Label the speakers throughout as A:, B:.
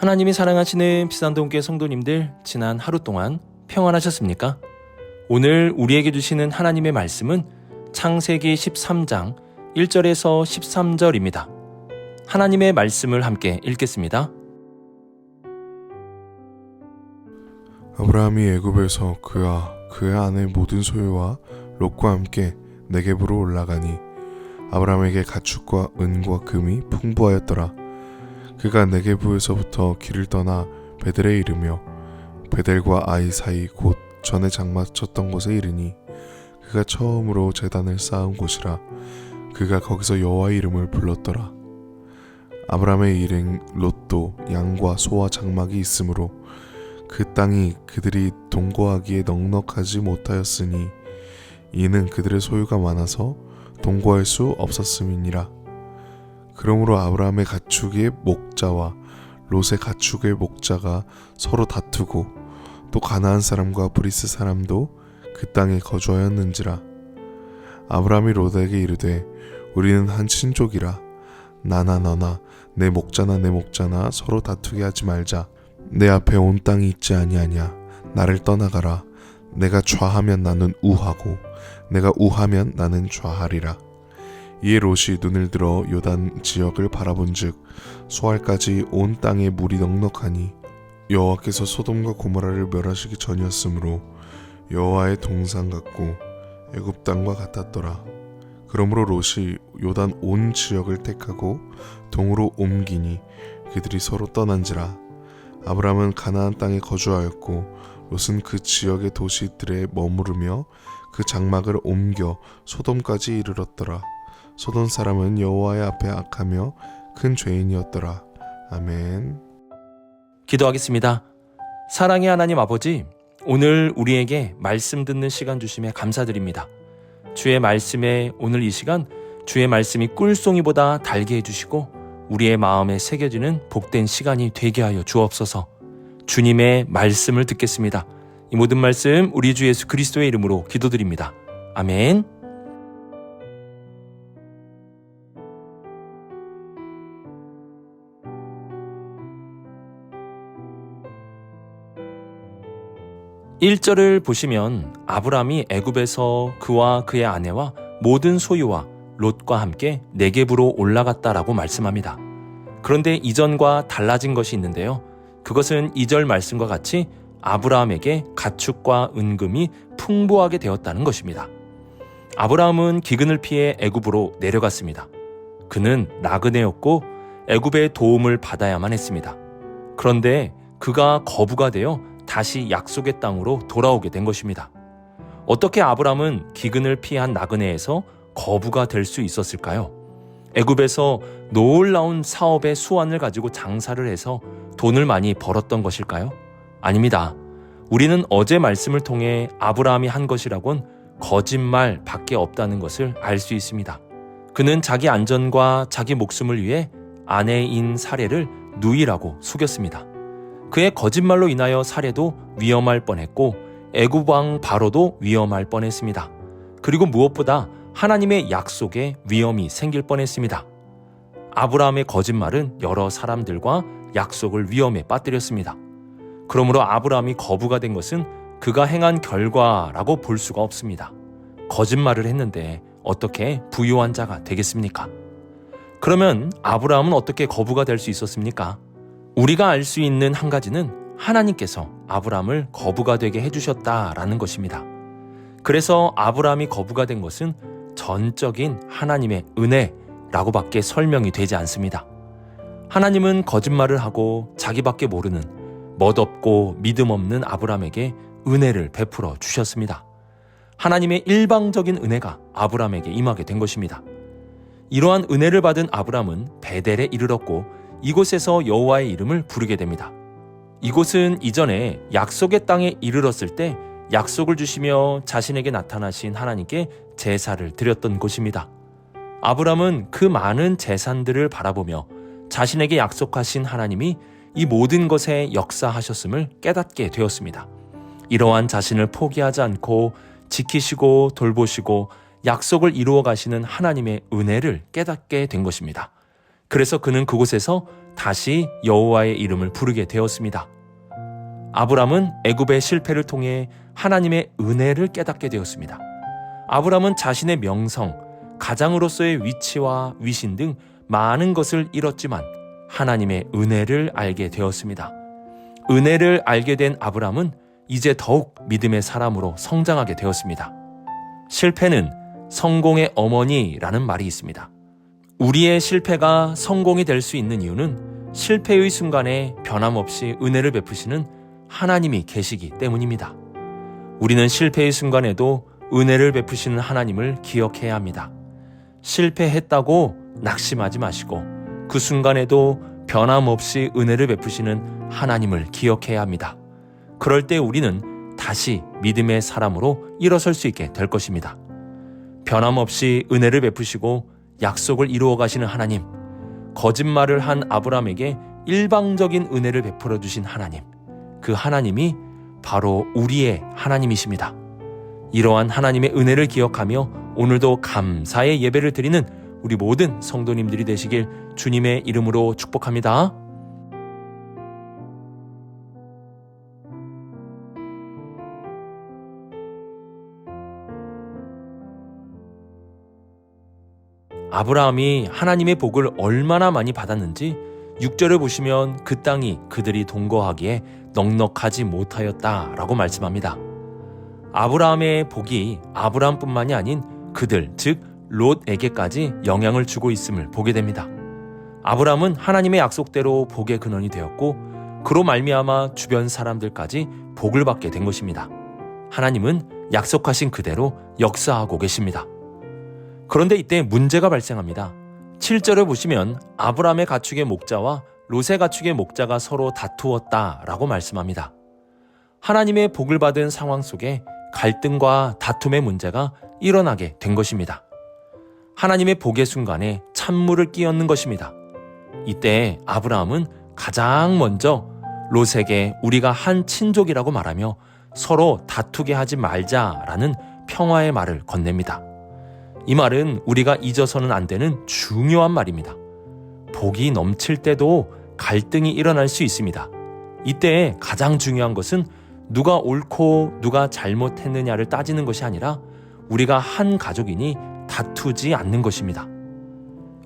A: 하나님이 사랑하시는 비산동교회 성도님들, 지난 하루 동안 평안하셨습니까? 오늘 우리에게 주시는 하나님의 말씀은 창세기 13장 1절에서 13절입니다. 하나님의 말씀을 함께 읽겠습니다.
B: 아브라함이 애굽에서 그와 그의 아내 모든 소유와 롯과 함께 네겝으로 올라가니 아브라함에게 가축과 은과 금이 풍부하였더라. 그가 네겝에서부터 길을 떠나 베델에 이르며 베델과 아이 사이 곧 전에 장막 쳤던 곳에 이르니 그가 처음으로 제단을 쌓은 곳이라. 그가 거기서 여호와의 이름을 불렀더라. 아브라함의 일행 롯도 양과 소와 장막이 있으므로 그 땅이 그들이 동거하기에 넉넉하지 못하였으니 이는 그들의 소유가 많아서 동거할 수 없었음이니라. 그러므로 아브라함의 가축의 목자와 롯의 가축의 목자가 서로 다투고 또 가나안 사람과 브리스 사람도 그 땅에 거주하였는지라. 아브라함이 롯에게 이르되 우리는 한 친족이라. 나나 너나 내 목자나 서로 다투게 하지 말자. 내 앞에 온 땅이 있지 아니하냐. 나를 떠나가라. 내가 좌하면 나는 우하고 내가 우하면 나는 좌하리라. 이에 롯이 눈을 들어 요단 지역을 바라본즉 소알까지 온 땅에 물이 넉넉하니 여호와께서 소돔과 고모라를 멸하시기 전이었으므로 여호와의 동산 같고 애굽 땅과 같았더라. 그러므로 롯이 요단 온 지역을 택하고 동으로 옮기니 그들이 서로 떠난지라. 아브라함은 가나안 땅에 거주하였고 롯은 그 지역의 도시들에 머무르며 그 장막을 옮겨 소돔까지 이르렀더라. 소돔 사람은 여호와의 앞에 악하며 큰 죄인이었더라. 아멘.
A: 기도하겠습니다. 사랑의 하나님 아버지, 오늘 우리에게 말씀 듣는 시간 주심에 감사드립니다. 주의 말씀에 오늘 이 시간 주의 말씀이 꿀송이보다 달게 해주시고 우리의 마음에 새겨지는 복된 시간이 되게 하여 주옵소서. 주님의 말씀을 듣겠습니다. 이 모든 말씀 우리 주 예수 그리스도의 이름으로 기도드립니다. 아멘. (1절을) 보시면 아브라함이 애굽에서 그와 그의 아내와 모든 소유와 롯과 함께 네겝으로 올라갔다라고 말씀합니다. 그런데 이전과 달라진 것이 있는데요. 그것은 2절 말씀과 같이 아브라함에게 가축과 은금이 풍부하게 되었다는 것입니다. 아브라함은 기근을 피해 애굽으로 내려갔습니다. 그는 나그네였고 애굽의 도움을 받아야만 했습니다. 그런데 그가 거부가 되어 다시 약속의 땅으로 돌아오게 된 것입니다. 어떻게 아브라함은 기근을 피한 나그네에서 거부가 될 수 있었을까요? 애굽에서 놀라운 사업의 수완을 가지고 장사를 해서 돈을 많이 벌었던 것일까요? 아닙니다. 우리는 어제 말씀을 통해 아브라함이 한 것이라곤 거짓말밖에 없다는 것을 알 수 있습니다. 그는 자기 안전과 자기 목숨을 위해 아내인 사례를 누이라고 속였습니다. 그의 거짓말로 인하여 사례도 위험할 뻔했고 애굽 왕 바로도 위험할 뻔했습니다. 그리고 무엇보다 하나님의 약속에 위험이 생길 뻔했습니다. 아브라함의 거짓말은 여러 사람들과 약속을 위험에 빠뜨렸습니다. 그러므로 아브라함이 거부가 된 것은 그가 행한 결과라고 볼 수가 없습니다. 거짓말을 했는데 어떻게 부유한 자가 되겠습니까? 그러면 아브라함은 어떻게 거부가 될 수 있었습니까? 우리가 알 수 있는 한 가지는 하나님께서 아브라함을 거부가 되게 해주셨다라는 것입니다. 그래서 아브라함이 거부가 된 것은 전적인 하나님의 은혜라고밖에 설명이 되지 않습니다. 하나님은 거짓말을 하고 자기밖에 모르는 멋없고 믿음 없는 아브라함에게 은혜를 베풀어 주셨습니다. 하나님의 일방적인 은혜가 아브라함에게 임하게 된 것입니다. 이러한 은혜를 받은 아브라함은 베델에 이르렀고 이곳에서 여호와의 이름을 부르게 됩니다. 이곳은 이전에 약속의 땅에 이르렀을 때 약속을 주시며 자신에게 나타나신 하나님께 제사를 드렸던 곳입니다. 아브라함은 그 많은 재산들을 바라보며 자신에게 약속하신 하나님이 이 모든 것에 역사하셨음을 깨닫게 되었습니다. 이러한 자신을 포기하지 않고 지키시고 돌보시고 약속을 이루어 가시는 하나님의 은혜를 깨닫게 된 것입니다. 그래서 그는 그곳에서 다시 여호와의 이름을 부르게 되었습니다. 아브람은 애굽의 실패를 통해 하나님의 은혜를 깨닫게 되었습니다. 아브람은 자신의 명성, 가장으로서의 위치와 위신 등 많은 것을 잃었지만 하나님의 은혜를 알게 되었습니다. 은혜를 알게 된 아브람은 이제 더욱 믿음의 사람으로 성장하게 되었습니다. 실패는 성공의 어머니라는 말이 있습니다. 우리의 실패가 성공이 될 수 있는 이유는 실패의 순간에 변함없이 은혜를 베푸시는 하나님이 계시기 때문입니다. 우리는 실패의 순간에도 은혜를 베푸시는 하나님을 기억해야 합니다. 실패했다고 낙심하지 마시고 그 순간에도 변함없이 은혜를 베푸시는 하나님을 기억해야 합니다. 그럴 때 우리는 다시 믿음의 사람으로 일어설 수 있게 될 것입니다. 변함없이 은혜를 베푸시고 약속을 이루어 가시는 하나님, 거짓말을 한 아브람에게 일방적인 은혜를 베풀어 주신 하나님, 그 하나님이 바로 우리의 하나님이십니다. 이러한 하나님의 은혜를 기억하며 오늘도 감사의 예배를 드리는 우리 모든 성도님들이 되시길 주님의 이름으로 축복합니다. 아브라함이 하나님의 복을 얼마나 많이 받았는지 6절을 보시면 그 땅이 그들이 동거하기에 넉넉하지 못하였다라고 말씀합니다. 아브라함의 복이 아브라함뿐만이 아닌 그들, 즉 롯에게까지 영향을 주고 있음을 보게 됩니다. 아브라함은 하나님의 약속대로 복의 근원이 되었고 그로 말미암아 주변 사람들까지 복을 받게 된 것입니다. 하나님은 약속하신 그대로 역사하고 계십니다. 그런데 이때 문제가 발생합니다. 7절을 보시면 아브라함의 가축의 목자와 롯의 가축의 목자가 서로 다투었다라고 말씀합니다. 하나님의 복을 받은 상황 속에 갈등과 다툼의 문제가 일어나게 된 것입니다. 하나님의 복의 순간에 찬물을 끼얹는 것입니다. 이때 아브라함은 가장 먼저 롯에게 우리가 한 친족이라고 말하며 서로 다투게 하지 말자라는 평화의 말을 건넵니다. 이 말은 우리가 잊어서는 안 되는 중요한 말입니다. 복이 넘칠 때도 갈등이 일어날 수 있습니다. 이때 가장 중요한 것은 누가 옳고 누가 잘못했느냐를 따지는 것이 아니라 우리가 한 가족이니 다투지 않는 것입니다.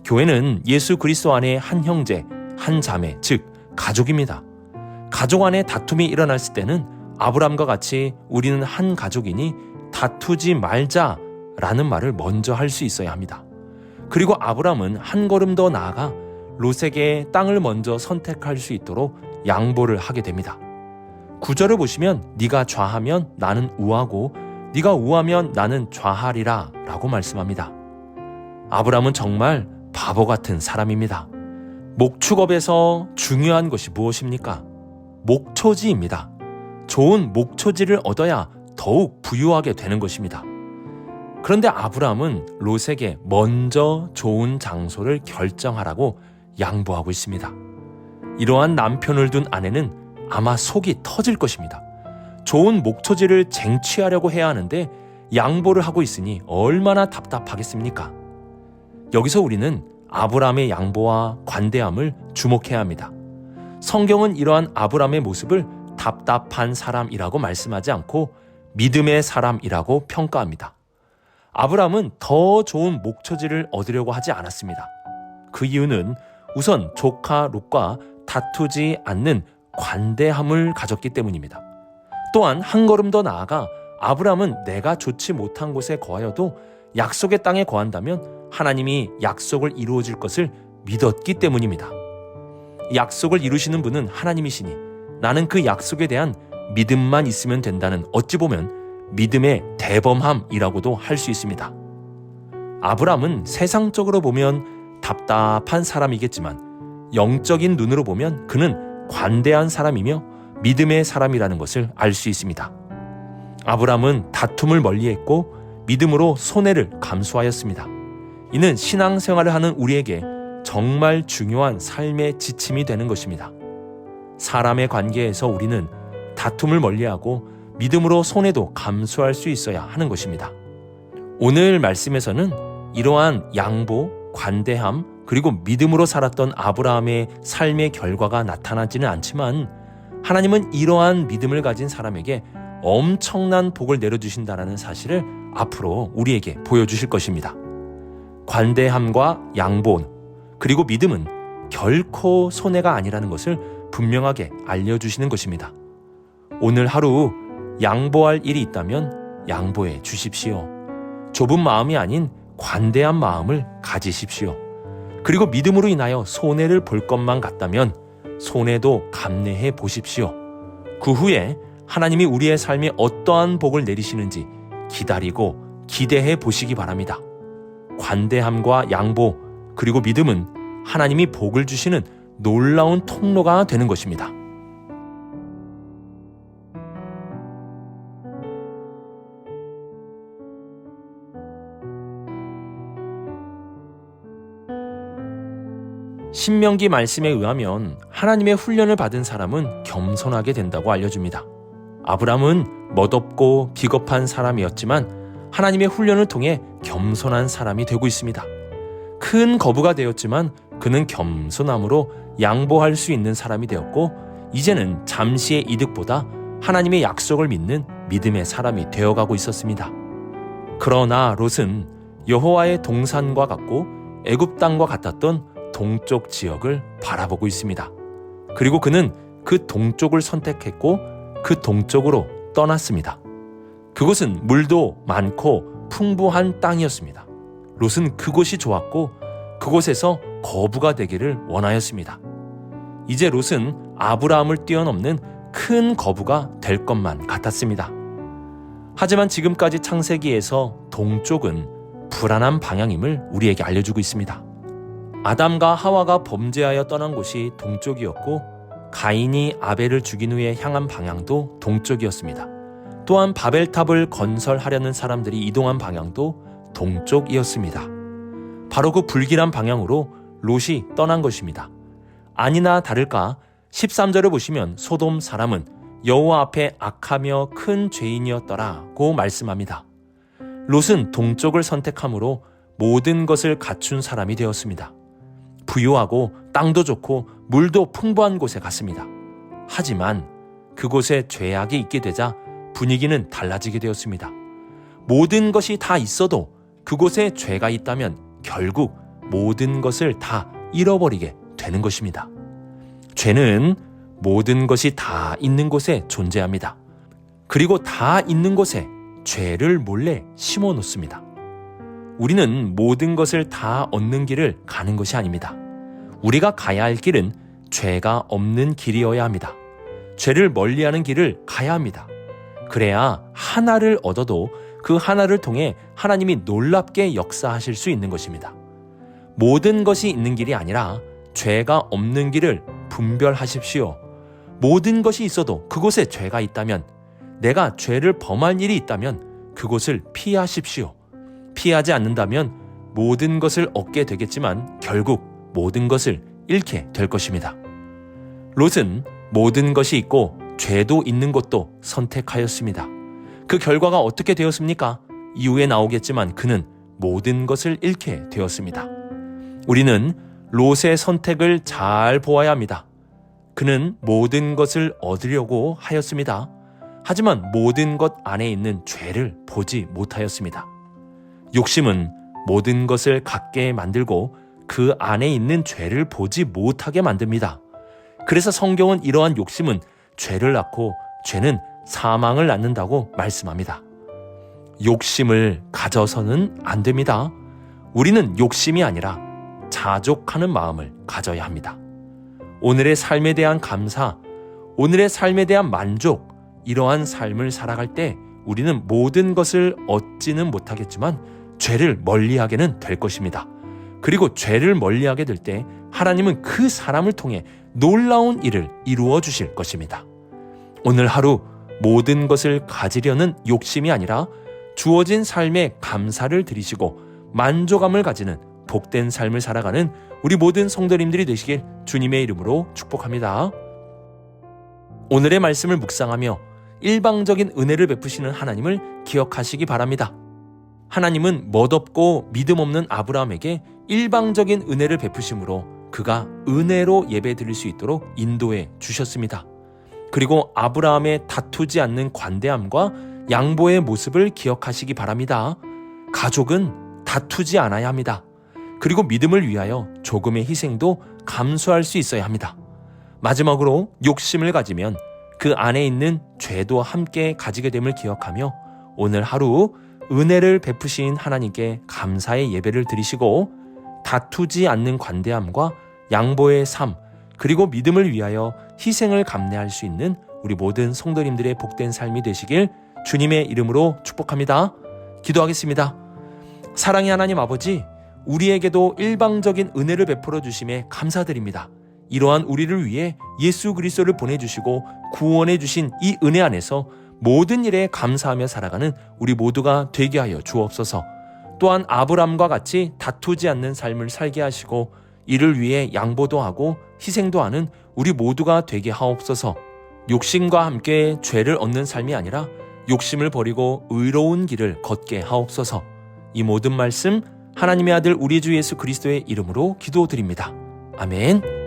A: 교회는 예수 그리스도 안에 한 형제, 한 자매, 즉 가족입니다. 가족 안에 다툼이 일어났을 때는 아브람과 같이 우리는 한 가족이니 다투지 말자라는 말을 먼저 할 수 있어야 합니다. 그리고 아브람은 한 걸음 더 나아가 롯에게 땅을 먼저 선택할 수 있도록 양보를 하게 됩니다. 9절을 보시면 네가 좌하면 나는 우하고 네가 우하면 나는 좌하리라 라고 말씀합니다. 아브람은 정말 바보 같은 사람입니다. 목축업에서 중요한 것이 무엇입니까? 목초지입니다. 좋은 목초지를 얻어야 더욱 부유하게 되는 것입니다. 그런데 아브람은 롯에게 먼저 좋은 장소를 결정하라고 양보하고 있습니다. 이러한 남편을 둔 아내는 아마 속이 터질 것입니다. 좋은 목초지를 쟁취하려고 해야 하는데 양보를 하고 있으니 얼마나 답답하겠습니까? 여기서 우리는 아브람의 양보와 관대함을 주목해야 합니다. 성경은 이러한 아브람의 모습을 답답한 사람이라고 말씀하지 않고 믿음의 사람이라고 평가합니다. 아브람은 더 좋은 목초지를 얻으려고 하지 않았습니다. 그 이유는 우선 조카 롯과 다투지 않는 관대함을 가졌기 때문입니다. 또한 한 걸음 더 나아가 아브람은 내가 좋지 못한 곳에 거하여도 약속의 땅에 거한다면 하나님이 약속을 이루어 줄 것을 믿었기 때문입니다. 약속을 이루시는 분은 하나님이시니 나는 그 약속에 대한 믿음만 있으면 된다는 어찌 보면 믿음의 대범함이라고도 할 수 있습니다. 아브람은 세상적으로 보면 답답한 사람이겠지만 영적인 눈으로 보면 그는 관대한 사람이며 믿음의 사람이라는 것을 알 수 있습니다. 아브람은 다툼을 멀리했고 믿음으로 손해를 감수하였습니다. 이는 신앙생활을 하는 우리에게 정말 중요한 삶의 지침이 되는 것입니다. 사람의 관계에서 우리는 다툼을 멀리하고 믿음으로 손해도 감수할 수 있어야 하는 것입니다. 오늘 말씀에서는 이러한 양보, 관대함, 그리고 믿음으로 살았던 아브라함의 삶의 결과가 나타나지는 않지만 하나님은 이러한 믿음을 가진 사람에게 엄청난 복을 내려주신다는 사실을 앞으로 우리에게 보여주실 것입니다. 관대함과 양보 그리고 믿음은 결코 손해가 아니라는 것을 분명하게 알려주시는 것입니다. 오늘 하루 양보할 일이 있다면 양보해 주십시오. 좁은 마음이 아닌 관대한 마음을 가지십시오. 그리고 믿음으로 인하여 손해를 볼 것만 같다면 손해도 감내해 보십시오. 그 후에 하나님이 우리의 삶에 어떠한 복을 내리시는지 기다리고 기대해 보시기 바랍니다. 관대함과 양보 그리고 믿음은 하나님이 복을 주시는 놀라운 통로가 되는 것입니다. 신명기 말씀에 의하면 하나님의 훈련을 받은 사람은 겸손하게 된다고 알려줍니다. 아브람은 멋없고 비겁한 사람이었지만 하나님의 훈련을 통해 겸손한 사람이 되고 있습니다. 큰 거부가 되었지만 그는 겸손함으로 양보할 수 있는 사람이 되었고 이제는 잠시의 이득보다 하나님의 약속을 믿는 믿음의 사람이 되어가고 있었습니다. 그러나 롯은 여호와의 동산과 같고 애굽 땅과 같았던 동쪽 지역을 바라보고 있습니다. 그리고 그는 그 동쪽을 선택했고 그 동쪽으로 떠났습니다. 그곳은 물도 많고 풍부한 땅이었습니다. 롯은 그곳이 좋았고 그곳에서 거부가 되기를 원하였습니다. 이제 롯은 아브라함을 뛰어넘는 큰 거부가 될 것만 같았습니다. 하지만 지금까지 창세기에서 동쪽은 불안한 방향임을 우리에게 알려주고 있습니다. 아담과 하와가 범죄하여 떠난 곳이 동쪽이었고 가인이 아벨을 죽인 후에 향한 방향도 동쪽이었습니다. 또한 바벨탑을 건설하려는 사람들이 이동한 방향도 동쪽이었습니다. 바로 그 불길한 방향으로 롯이 떠난 것입니다. 아니나 다를까 13절을 보시면 소돔 사람은 여호와 앞에 악하며 큰 죄인이었더라고 말씀합니다. 롯은 동쪽을 선택함으로 모든 것을 갖춘 사람이 되었습니다. 부유하고 땅도 좋고 물도 풍부한 곳에 갔습니다. 하지만 그곳에 죄악이 있게 되자 분위기는 달라지게 되었습니다. 모든 것이 다 있어도 그곳에 죄가 있다면 결국 모든 것을 다 잃어버리게 되는 것입니다. 죄는 모든 것이 다 있는 곳에 존재합니다. 그리고 다 있는 곳에 죄를 몰래 심어 놓습니다. 우리는 모든 것을 다 얻는 길을 가는 것이 아닙니다. 우리가 가야 할 길은 죄가 없는 길이어야 합니다. 죄를 멀리하는 길을 가야 합니다. 그래야 하나를 얻어도 그 하나를 통해 하나님이 놀랍게 역사하실 수 있는 것입니다. 모든 것이 있는 길이 아니라 죄가 없는 길을 분별하십시오. 모든 것이 있어도 그곳에 죄가 있다면, 내가 죄를 범할 일이 있다면 그곳을 피하십시오. 피하지 않는다면 모든 것을 얻게 되겠지만 결국 모든 것을 잃게 될 것입니다. 롯은 모든 것이 있고 죄도 있는 곳도 선택하였습니다. 그 결과가 어떻게 되었습니까? 이후에 나오겠지만 그는 모든 것을 잃게 되었습니다. 우리는 롯의 선택을 잘 보아야 합니다. 그는 모든 것을 얻으려고 하였습니다. 하지만 모든 것 안에 있는 죄를 보지 못하였습니다. 욕심은 모든 것을 갖게 만들고 그 안에 있는 죄를 보지 못하게 만듭니다. 그래서 성경은 이러한 욕심은 죄를 낳고 죄는 사망을 낳는다고 말씀합니다. 욕심을 가져서는 안 됩니다. 우리는 욕심이 아니라 자족하는 마음을 가져야 합니다. 오늘의 삶에 대한 감사, 오늘의 삶에 대한 만족, 이러한 삶을 살아갈 때 우리는 모든 것을 얻지는 못하겠지만 죄를 멀리하게는 될 것입니다. 그리고 죄를 멀리하게 될 때 하나님은 그 사람을 통해 놀라운 일을 이루어 주실 것입니다. 오늘 하루 모든 것을 가지려는 욕심이 아니라 주어진 삶에 감사를 드리시고 만족감을 가지는 복된 삶을 살아가는 우리 모든 성도님들이 되시길 주님의 이름으로 축복합니다. 오늘의 말씀을 묵상하며 일방적인 은혜를 베푸시는 하나님을 기억하시기 바랍니다. 하나님은 멋없고 믿음 없는 아브라함에게 일방적인 은혜를 베푸심으로 그가 은혜로 예배 드릴 수 있도록 인도해 주셨습니다. 그리고 아브라함의 다투지 않는 관대함과 양보의 모습을 기억하시기 바랍니다. 가족은 다투지 않아야 합니다. 그리고 믿음을 위하여 조금의 희생도 감수할 수 있어야 합니다. 마지막으로 욕심을 가지면 그 안에 있는 죄도 함께 가지게 됨을 기억하며 오늘 하루 은혜를 베푸신 하나님께 감사의 예배를 드리시고 다투지 않는 관대함과 양보의 삶, 그리고 믿음을 위하여 희생을 감내할 수 있는 우리 모든 성도님들의 복된 삶이 되시길 주님의 이름으로 축복합니다. 기도하겠습니다. 사랑의 하나님 아버지, 우리에게도 일방적인 은혜를 베풀어 주심에 감사드립니다. 이러한 우리를 위해 예수 그리스도를 보내주시고 구원해 주신 이 은혜 안에서 모든 일에 감사하며 살아가는 우리 모두가 되게 하여 주옵소서. 또한 아브람과 같이 다투지 않는 삶을 살게 하시고 이를 위해 양보도 하고 희생도 하는 우리 모두가 되게 하옵소서. 욕심과 함께 죄를 얻는 삶이 아니라 욕심을 버리고 의로운 길을 걷게 하옵소서. 이 모든 말씀 하나님의 아들 우리 주 예수 그리스도의 이름으로 기도드립니다. 아멘.